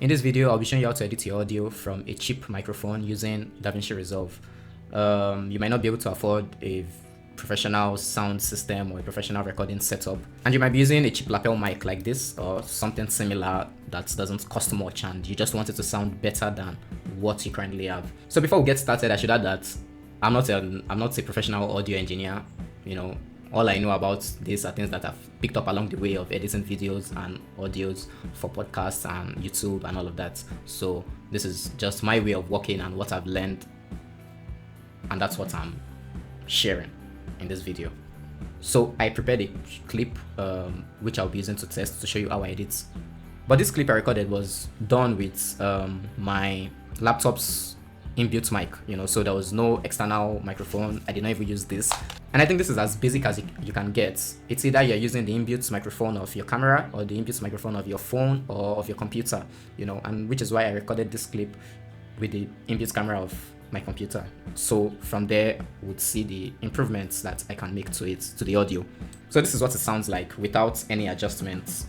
In this video, I'll be showing you how to edit your audio from a cheap microphone using Davinci Resolve. You might not be able to afford a professional sound system or a professional recording setup, and you might be using a cheap lapel mic like this or something similar that doesn't cost much and you just want it to sound better than what you currently have. So before we get started, I should add that I'm not a professional audio engineer. All I know about this are things that I've picked up along the way of editing videos and audios for podcasts and YouTube and all of that. So this is just my way of working and what I've learned, and that's what I'm sharing in this video. So I prepared a clip which I'll be using to test to show you how I edit. But this clip I recorded was done with my laptop's inbuilt mic, so there was no external microphone. I did not even use this, and I think this is as basic as you can get. It's either you're using the inbuilt microphone of your camera or the inbuilt microphone of your phone or of your computer, and which is why I recorded this clip with the inbuilt camera of my computer. So from there would see the improvements that I can make to the audio. So this is what it sounds like without any adjustments.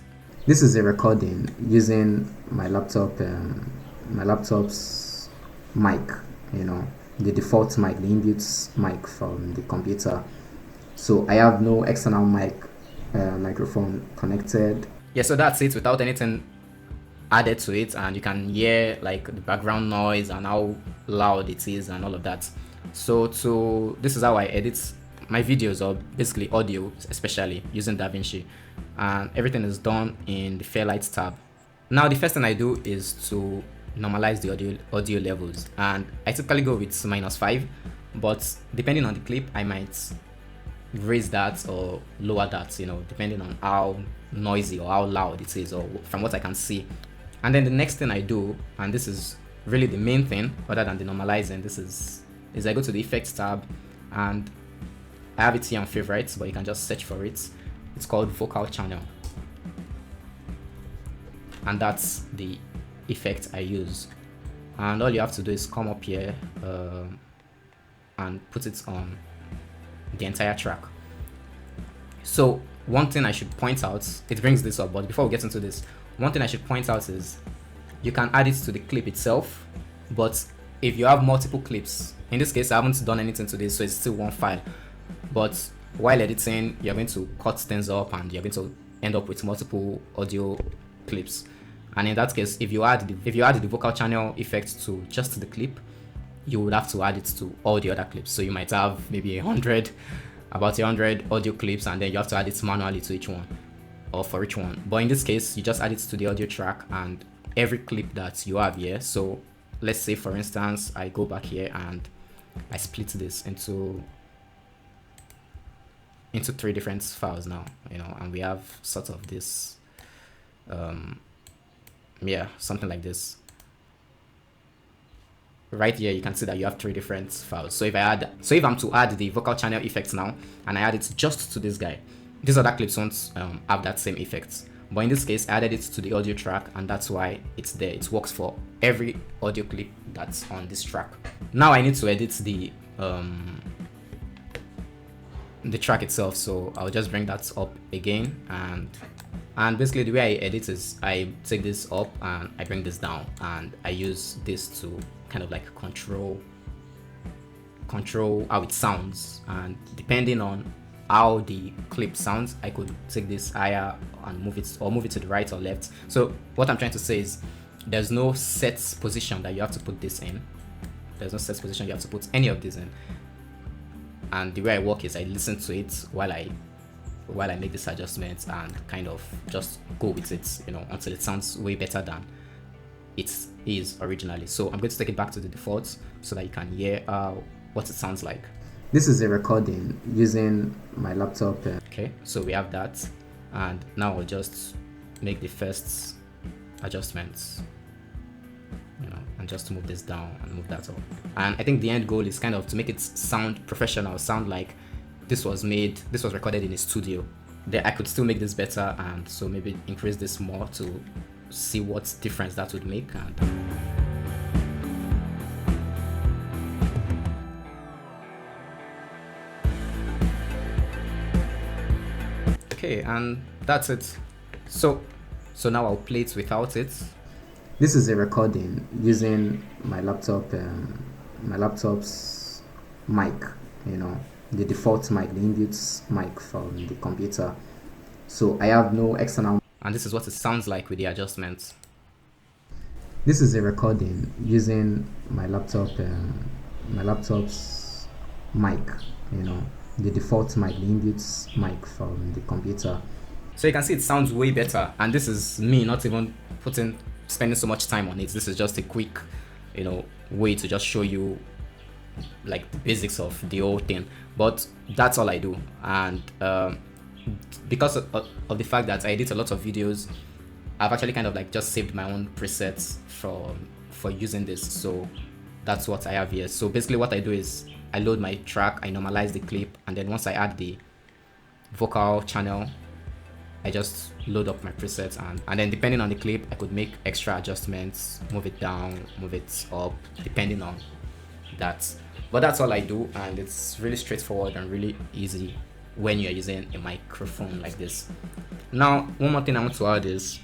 This is a recording using my laptop's mic, the default mic, the inbuilt mic from the computer. So I have no external microphone connected. Yeah, so that's it without anything added to it, and you can hear like the background noise and how loud it is and all of that. So this is how I edit my videos, or basically audio, especially using Davinci, and everything is done in the Fairlight tab. Now the first thing I do is to normalize the audio levels, and I typically go with -5, but depending on the clip I might raise that or lower that, depending on how noisy or how loud it is, or from what I can see. And then the next thing I do, and this is really the main thing other than the normalizing, this is I go to the effects tab, and I have it here on favorites, but you can just search for it. It's called vocal channel, and that's the effect I use. And all you have to do is come up here and put it on the entire track. So one thing I should point out, it brings this up, but before we get into this, one thing I should point out is you can add it to the clip itself, but if you have multiple clips, in this case I haven't done anything to this, so it's still one file, but while editing you're going to cut things up and you're going to end up with multiple audio clips. And in that case, if you add the vocal channel effect to just the clip, you would have to add it to all the other clips. So you might have maybe about 100 audio clips, and then you have to add it manually to each one, or for each one. But in this case, you just add it to the audio track and every clip that you have here. So let's say, for instance, I go back here and I split this into 3 different files now, and we have sort of this something like this. Right here you can see that you have 3 different files. So if I'm to add the vocal channel effects now, and I add it just to this guy, these other clips won't have that same effect. But in this case I added it to the audio track, and that's why it's there. It works for every audio clip that's on this track. Now I need to edit the track itself, so I'll just bring that up again, and basically the way I edit is I take this up and I bring this down, and I use this to kind of like control how it sounds. And depending on how the clip sounds, I could take this higher and move it to the right or left. So what I'm trying to say is there's no set position that you have to put this in. There's no set position you have to put any of this in. And the way I work is I listen to it while I make this adjustment and kind of just go with it, until it sounds way better than it is originally. So I'm going to take it back to the default so that you can hear what it sounds like. This is a recording using my laptop. Okay, so we have that, and now I'll just make the first adjustments, and just move this down and move that up. And I think the end goal is kind of to make it sound professional, sound like this was recorded in a studio. There I could still make this better, and so maybe increase this more to see what difference that would make. And okay, and that's it. So now I'll play it without it. This is a recording using my laptop's mic, the default mic, the inbuilt mic from the computer. So I have no external. And this is what it sounds like with the adjustments. This is a recording using my laptop's mic, the default mic, the inbuilt mic from the computer. So you can see it sounds way better, and this is me not even spending so much time on it. This is just a quick, way to just show you like the basics of the whole thing. But that's all I do, and because of the fact that I edit a lot of videos, I've actually kind of like just saved my own presets for using this. So that's what I have here. So basically what I do is I load my track, I normalize the clip, and then once I add the vocal channel, I just load up my presets, and then depending on the clip, I could make extra adjustments, move it down, move it up, depending on that. But that's all I do, and it's really straightforward and really easy when you're using a microphone like this. Now, one more thing I want to add is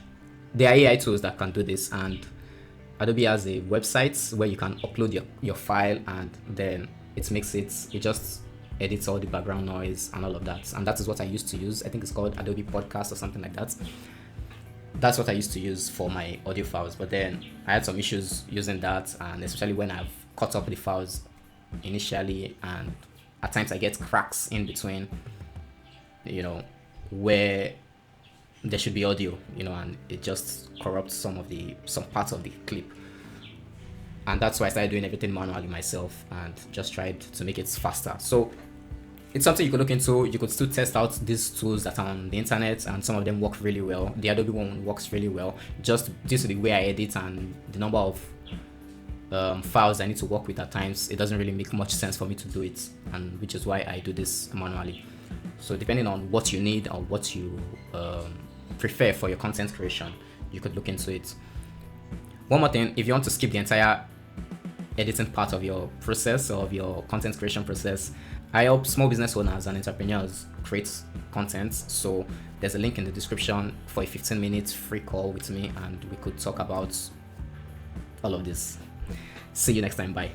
there are AI tools that can do this, and Adobe has a website where you can upload your file, and then it just edits all the background noise and all of that. And that is what I used to use. I think it's called Adobe Podcast or something like that. That's what I used to use for my audio files. But then I had some issues using that, and especially when I've cut up the files initially, and at times I get cracks in between, where there should be audio, and it just corrupts some parts of the clip. And that's why I started doing everything manually myself and just tried to make it faster. So it's something you could look into. You could still test out these tools that are on the internet, and some of them work really well. The Adobe one works really well, just due to the way I edit and the number of files I need to work with at times. It doesn't really make much sense for me to do it, and which is why I do this manually. So depending on what you need or what you prefer for your content creation, you could look into it. One more thing, if you want to skip the entire editing part of your process or of your content creation process, I help small business owners and entrepreneurs create content. So there's a link in the description for a 15-minute free call with me, and we could talk about all of this. See you next time. Bye.